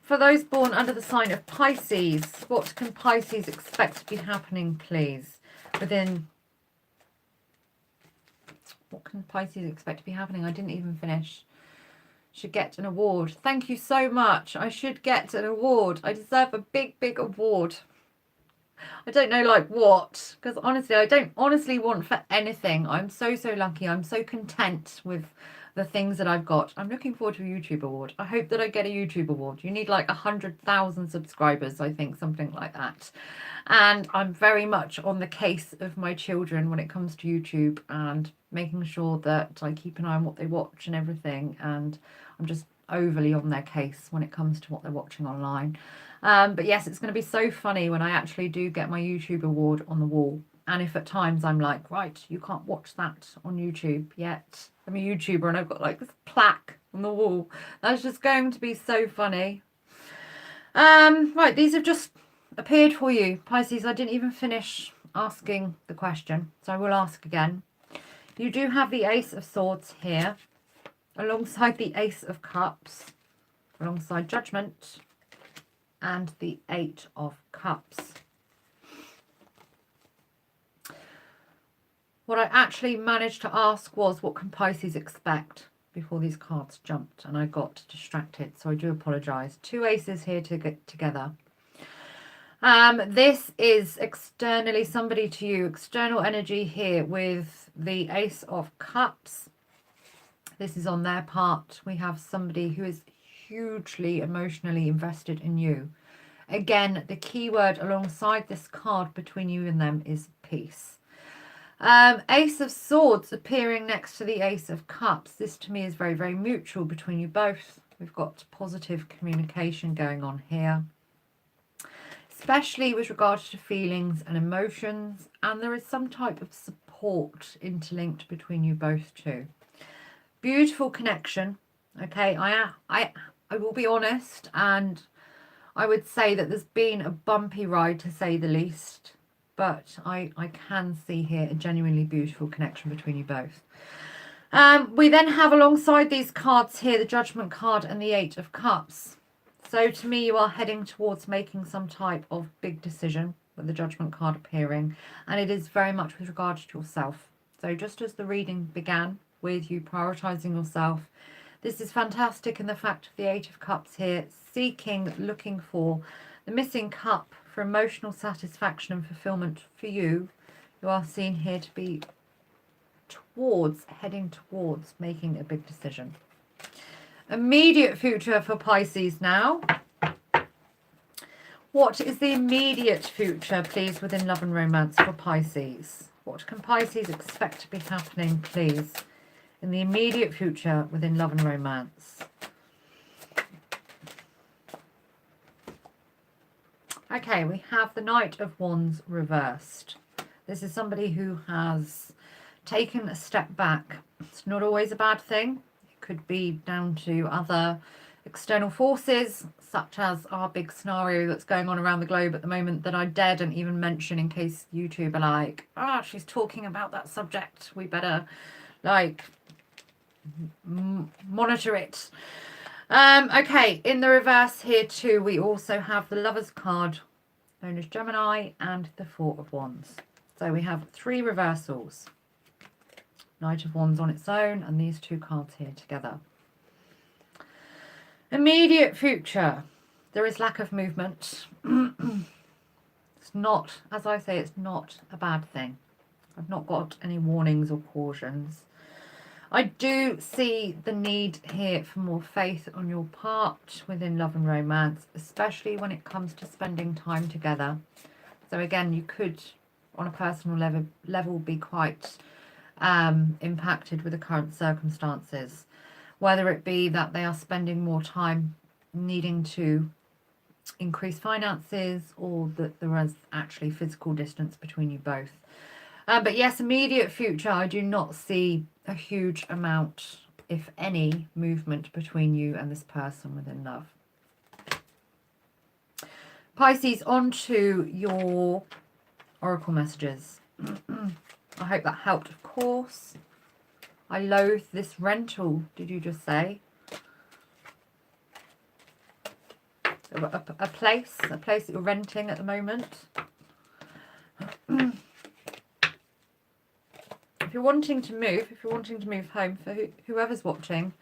Speaker 1: For those born under the sign of Pisces, what can Pisces expect to be happening, please? What can Pisces expect to be happening? I didn't even finish. Should get an award. Thank you so much. I should get an award. I deserve a big, big award. I don't know like what, because honestly, I don't honestly want for anything. I'm so lucky. I'm so content with the things that I've got. I'm looking forward to a YouTube award. I hope that I get a YouTube award. You need like 100,000 subscribers, I think, something like that. And I'm very much on the case of my children when it comes to YouTube and making sure that I keep an eye on what they watch and everything. And I'm just overly on their case when it comes to what they're watching online. But yes, it's going to be so funny when I actually do get my YouTube award on the wall. And if at times I'm like, right, you can't watch that on YouTube yet. I'm a YouTuber and I've got like this plaque on the wall. That's just going to be so funny. Right, these have just appeared for you, Pisces. I didn't even finish asking the question, so I will ask again. You do have the Ace of Swords here, alongside the Ace of Cups, alongside Judgment, and the Eight of Cups. What I actually managed to ask was, what can Pisces expect, before these cards jumped and I got distracted, so I do apologise. 2 aces here to get together. This is externally somebody to you, external energy here with the Ace of Cups. This is on their part. We have somebody who is hugely emotionally invested in you. Again, the key word alongside this card between you and them is peace. Ace of Swords appearing next to the Ace of Cups. This to me is very, very mutual between you both. We've got positive communication going on here, especially with regards to feelings and emotions, and there is some type of support interlinked between you both too. Beautiful connection. Okay, I will be honest, and I would say that there's been a bumpy ride, to say the least, but I can see here a genuinely beautiful connection between you both. We then have alongside these cards here the Judgment card and the Eight of Cups. So to me, you are heading towards making some type of big decision with the Judgment card appearing, and it is very much with regards to yourself. So just as the reading began with you prioritising yourself, this is fantastic in the fact of the Eight of Cups here, seeking, looking for the missing cup for emotional satisfaction and fulfillment for you. You are seen here to be heading towards making a big decision. Immediate future for Pisces now. What is the immediate future, please, within love and romance for Pisces? What can Pisces expect to be happening, please, in the immediate future within love and romance? Okay, we have the Knight of Wands reversed. This is somebody who has taken a step back. It's not always a bad thing. It could be down to other external forces, such as our big scenario that's going on around the globe at the moment that I didn't even mention, in case YouTube are like, ah, she's talking about that subject, we better like monitor it. Okay, in the reverse here too, we also have the Lovers card, known as Gemini, and the Four of Wands. So we have 3 reversals. Knight of Wands on its own, and these 2 cards here together. Immediate future. There is lack of movement. It's not, as I say, it's not a bad thing. I've not got any warnings or cautions. I do see the need here for more faith on your part within love and romance, especially when it comes to spending time together. So again, you could on a personal level be quite impacted with the current circumstances, whether it be that they are spending more time needing to increase finances, or that there is actually physical distance between you both. But yes, immediate future, I do not see a huge amount, if any, movement between you and this person within love. Pisces, on to your oracle messages. I hope that helped, of course. I loathe this rental, did you just say? A place that you're renting at the moment. If you're wanting to move home, for whoever's watching,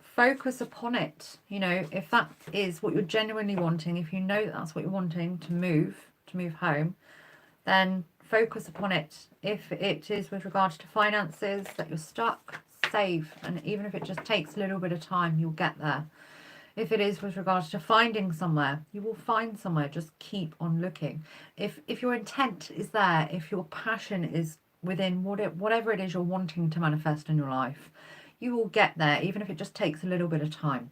Speaker 1: focus upon it. You know, if that is what you're genuinely wanting, if you know that that's what you're wanting to move home, then focus upon it. If it is with regards to finances that you're stuck, save. And even if it just takes a little bit of time, you'll get there. If it is with regards to finding somewhere, you will find somewhere. Just keep on looking. If your intent is there, if your passion is within whatever it is you're wanting to manifest in your life, you will get there, even if it just takes a little bit of time.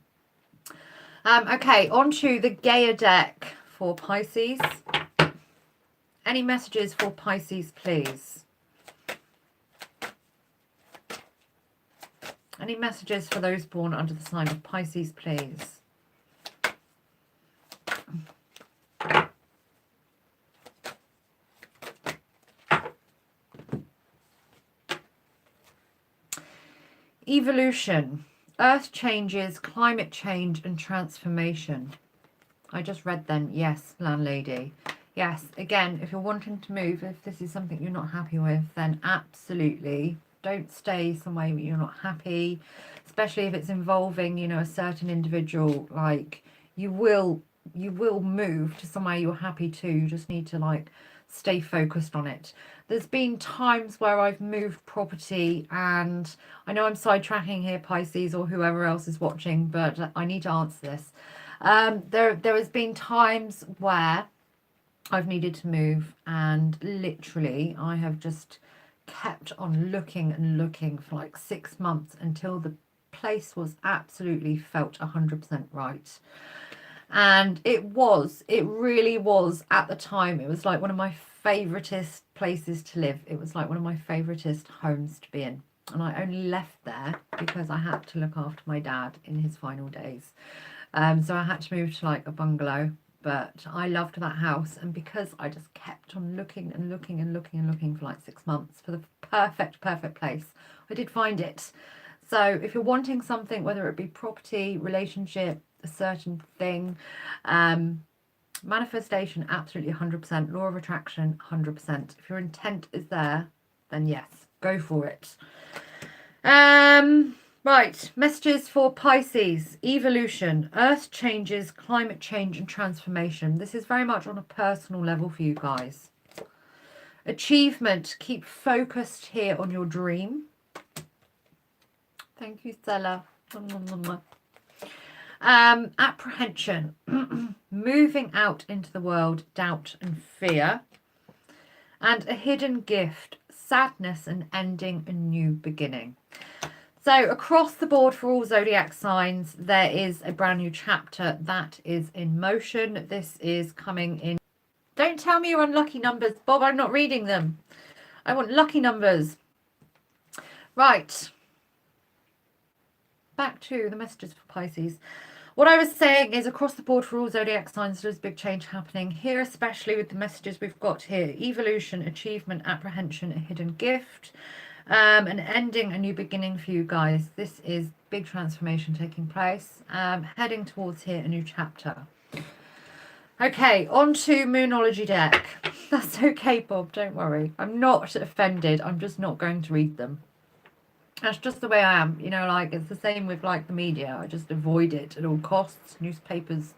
Speaker 1: Okay, on to the Gaia deck for Pisces. Any messages for Pisces, please? Any messages for those born under the sign of Pisces, please? Evolution, earth changes, climate change and transformation. I just read then, yes, landlady. Yes, again, if you're wanting to move, if this is something you're not happy with, then absolutely don't stay somewhere where you're not happy, especially if it's involving, you know, a certain individual. Like, you will move to somewhere you're happy to. You just need to, like, stay focused on it. There's been times where I've moved property, and I know I'm sidetracking here, Pisces, or whoever else is watching, but I need to answer this. There has been times where I've needed to move, and literally I have just kept on looking and looking for like 6 months until the place was absolutely felt 100% right. And it really was at the time. It was like one of my favoritist places to live. It was like one of my favoritist homes to be in. And I only left there because I had to look after my dad in his final days. So I had to move to like a bungalow. But I loved that house, and because I just kept on looking and looking and looking and looking for like 6 months for the perfect place, I did find it. So if you're wanting something, whether it be property, relationship, a certain thing, manifestation, absolutely 100%, law of attraction, 100%. If your intent is there, then yes, go for it. Right, messages for Pisces. Evolution, earth changes, climate change and transformation. This is very much on a personal level for you guys. Achievement, keep focused here on your dream. Thank you, Stella. Apprehension, moving out into the world, doubt and fear. And a hidden gift, sadness and ending a new beginning. So across the board for all zodiac signs, there is a brand new chapter that is in motion. This is coming in. Don't tell me your unlucky numbers, Bob. I'm not reading them. I want lucky numbers. Right. Back to the messages for Pisces. What I was saying is across the board for all zodiac signs, there's big change happening here, especially with the messages we've got here. Evolution, achievement, apprehension, a hidden gift. An ending, a new beginning for you guys. This is big transformation taking place. Heading towards here, a new chapter. Okay, on to Moonology deck. That's okay, Bob, don't worry. I'm not offended. I'm just not going to read them. That's just the way I am. You know, like, it's the same with, like, the media. I just avoid it at all costs. Newspapers,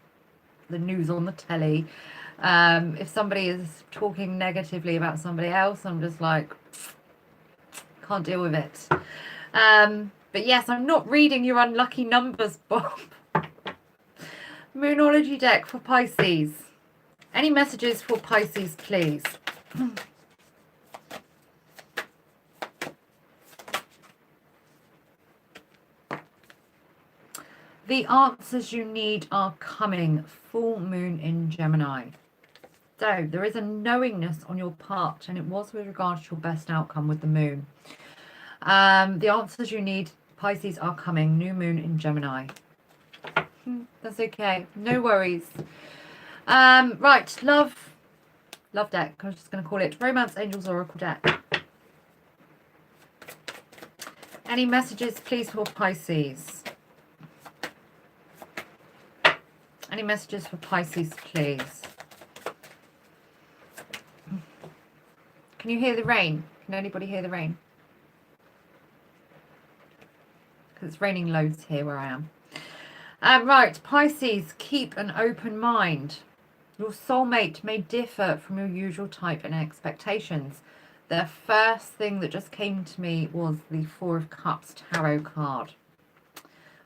Speaker 1: the news on the telly. If somebody is talking negatively about somebody else, I'm just like, can't deal with it. But yes, I'm not reading your unlucky numbers, Bob. Moonology deck for Pisces. Any messages for Pisces, please? The answers you need are coming. Full moon in Gemini. So there is a knowingness on your part, and it was with regard to your best outcome with the moon. The answers you need, Pisces, are coming. New moon in Gemini. That's okay. No worries. Right, love deck. I'm just going to call it Romance Angels Oracle deck. Any messages, please, for Pisces? Any messages for Pisces, please? Can you hear the rain? Can anybody hear the rain? Because it's raining loads here where I am. Right, Pisces, keep an open mind. Your soulmate may differ from your usual type and expectations. The first thing that just came to me was the Four of Cups tarot card.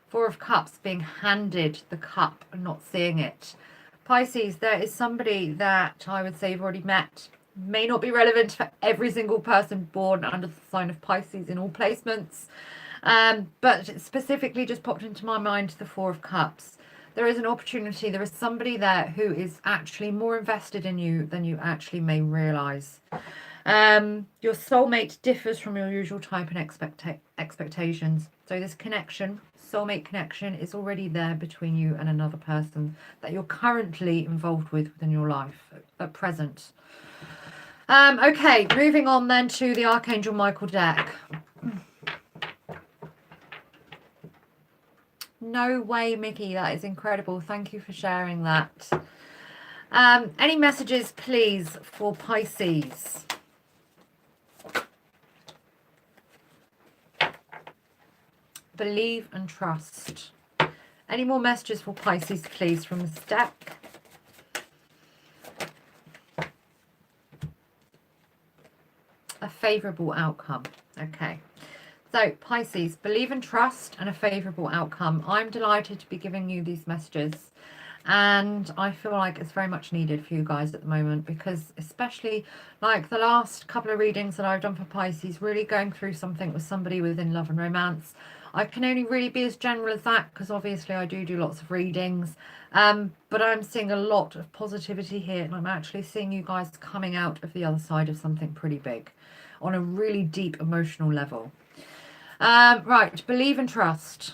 Speaker 1: Four of Cups, being handed the cup and not seeing it. Pisces, there is somebody that I would say you've already met. May not be relevant for every single person born under the sign of Pisces in all placements. But it specifically just popped into my mind the Four of Cups. There is an opportunity. There is somebody there who is actually more invested in you than you actually may realise. Your soulmate differs from your usual type and expectations. So this connection, soulmate connection, is already there between you and another person that you're currently involved with within your life at present. Okay, moving on then to the Archangel Michael deck. No way, Mickey. That is incredible. Thank you for sharing that. Any messages, please, for Pisces? Believe and trust. Any more messages for Pisces, please, from this deck? A favourable outcome. Okay. So, Pisces, believe and trust and a favourable outcome. I'm delighted to be giving you these messages. And I feel like it's very much needed for you guys at the moment, because especially like the last couple of readings that I've done for Pisces, really going through something with somebody within love and romance. I can only really be as general as that, because obviously I do lots of readings. But I'm seeing a lot of positivity here, and I'm actually seeing you guys coming out of the other side of something pretty big on a really deep emotional level. Right, believe and trust.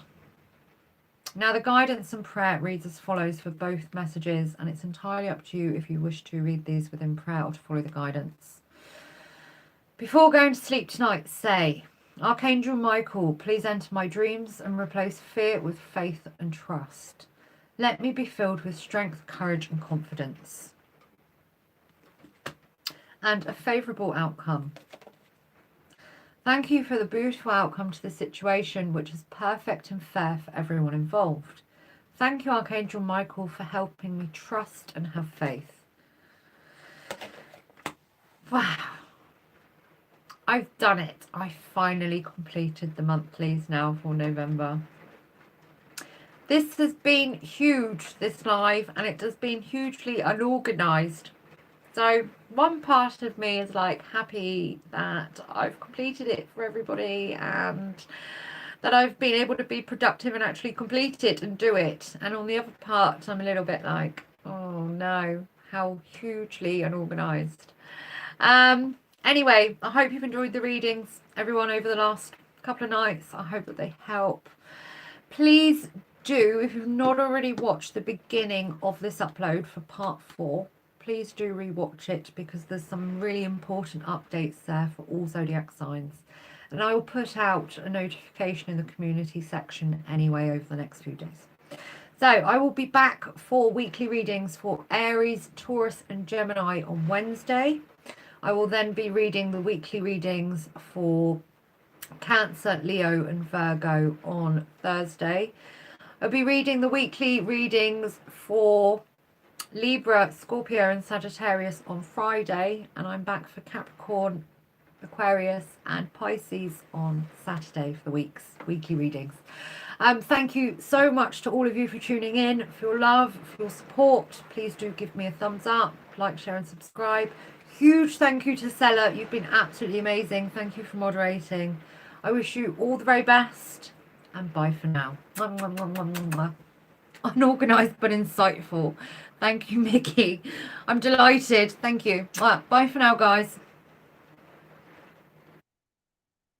Speaker 1: Now the guidance and prayer reads as follows for both messages, and it's entirely up to you if you wish to read these within prayer or to follow the guidance. Before going to sleep tonight, say, Archangel Michael, please enter my dreams and replace fear with faith and trust. Let me be filled with strength, courage and confidence. And a favourable outcome. Thank you for the beautiful outcome to the situation, which is perfect and fair for everyone involved. Thank you, Archangel Michael, for helping me trust and have faith. Wow. I've done it. I finally completed the monthlies now for November. This has been huge, this live, and it has been hugely unorganised. So one part of me is like happy that I've completed it for everybody and that I've been able to be productive and actually complete it and do it. And on the other part, I'm a little bit like, oh no, how hugely unorganised. Anyway, I hope you've enjoyed the readings, everyone, over the last couple of nights. I hope that they help. Please do, if you've not already watched the beginning of this upload for part 4, please do rewatch it, because there's some really important updates there for all zodiac signs. And I will put out a notification in the community section anyway over the next few days. So I will be back for weekly readings for Aries, Taurus and Gemini on Wednesday. I will then be reading the weekly readings for Cancer, Leo and Virgo on Thursday. I'll be reading the weekly readings for Libra, Scorpio and Sagittarius on Friday, and I'm back for Capricorn, Aquarius and Pisces on Saturday for the weekly readings. Thank you so much to all of you for tuning in, for your love, for your support. Please do give me a thumbs up, like, share and subscribe. Huge thank you to Stella. You've been absolutely amazing. Thank you for moderating. I wish you all the very best and bye for now. Unorganised but insightful. Thank you, Mickey. I'm delighted. Thank you. Bye for now, guys.